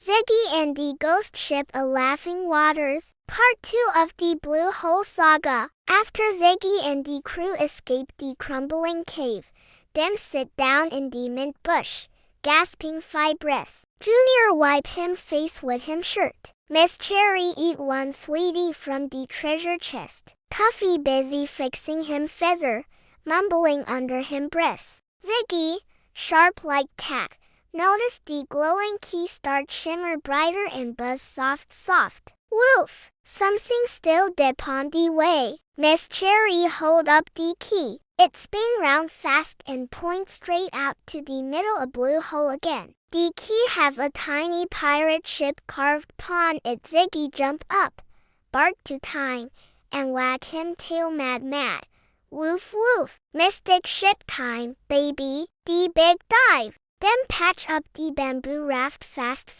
Ziggy and the Ghost Ship A Laughing Waters, Part 2 of the Blue Hole Saga. After Ziggy and the crew escape the crumbling cave, them sit down in the mint bush, gasping fibrous. Junior wipe him face with him shirt. Miss Cherry eat one sweetie from the treasure chest. Tuffy busy fixing him feather, mumbling under him breath. Ziggy, sharp like tack, notice the glowing key start shimmer brighter and buzz soft. Woof! Something still dip on the way. Miss Cherry hold up the key. It spin round fast and point straight out to the middle of blue hole again. The key have a tiny pirate ship carved upon it. Ziggy jump up, bark to time, and wag him tail mad. Woof woof! Mystic ship time, baby. The big dive. Then patch up the bamboo raft fast.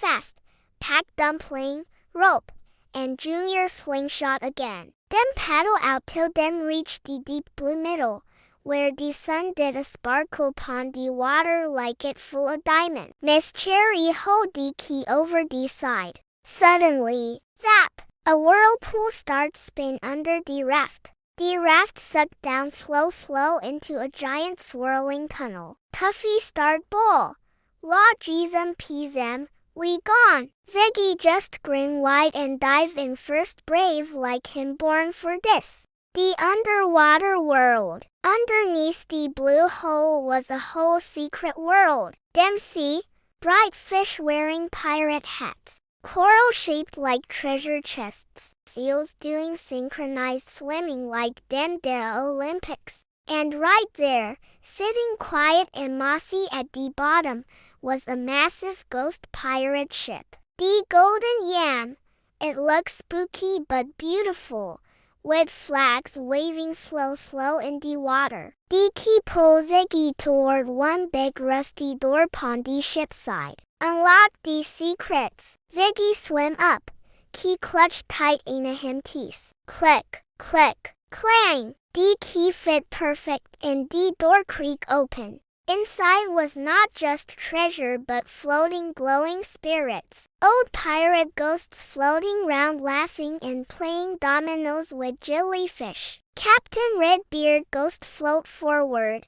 Pack dumpling, rope, and Junior slingshot again. Then paddle out till them reach the deep blue middle, where the sun did a sparkle pon the water like it full of diamond. Miss Cherry hold the key over the side. Suddenly, zap! A whirlpool starts spin under the raft. The raft sucked down slow into a giant swirling tunnel. Tuffy start bawl. Law peasem, we gone. Ziggy just grin wide and dive in first, brave like him born for this. The underwater world. Underneath the blue hole was a whole secret world. Them see, bright fish wearing pirate hats. Coral shaped like treasure chests. Seals doing synchronized swimming like them the Olympics. And right there, sitting quiet and mossy at the bottom, was a massive ghost pirate ship. The Golden Yam. It looked spooky but beautiful, with flags waving slow in the water. The key pulled Ziggy toward one big rusty door upon the ship's side. Unlock the secrets. Ziggy swim up, key clutched tight in him teeth. Click, clang. The key fit perfect and the door creak open. Inside was not just treasure but floating glowing spirits. Old pirate ghosts floating round laughing and playing dominoes with jellyfish. Captain Redbeard ghost float forward.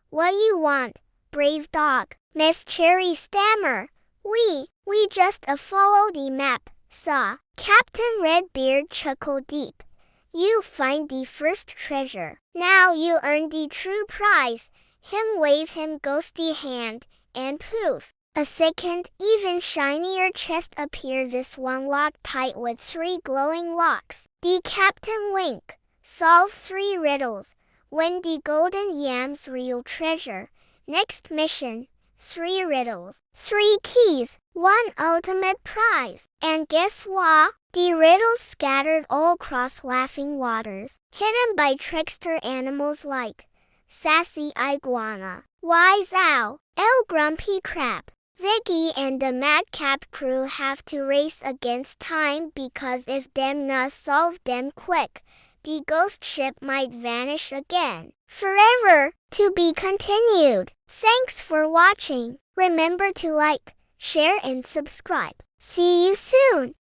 What you want, brave dog? Miss Cherry stammer. We just follow the map, saw. Captain Redbeard chuckle deep. You find the first treasure. Now you earn the true prize. Him wave him ghosty hand, and poof! A second, even shinier chest appear. This one locked tight with 3 glowing locks. The captain wink. Solve 3 riddles. Win the golden yam's real treasure. Next mission. 3 riddles, 3 keys, 1 ultimate prize. And guess what? The riddles scattered all across laughing waters, hidden by trickster animals like sassy iguana, wise owl, grumpy crab. Ziggy and the madcap crew have to race against time because if them not solve them quick, the ghost ship might vanish again. Forever, to be continued. Thanks for watching. Remember to like, share and subscribe. See you soon.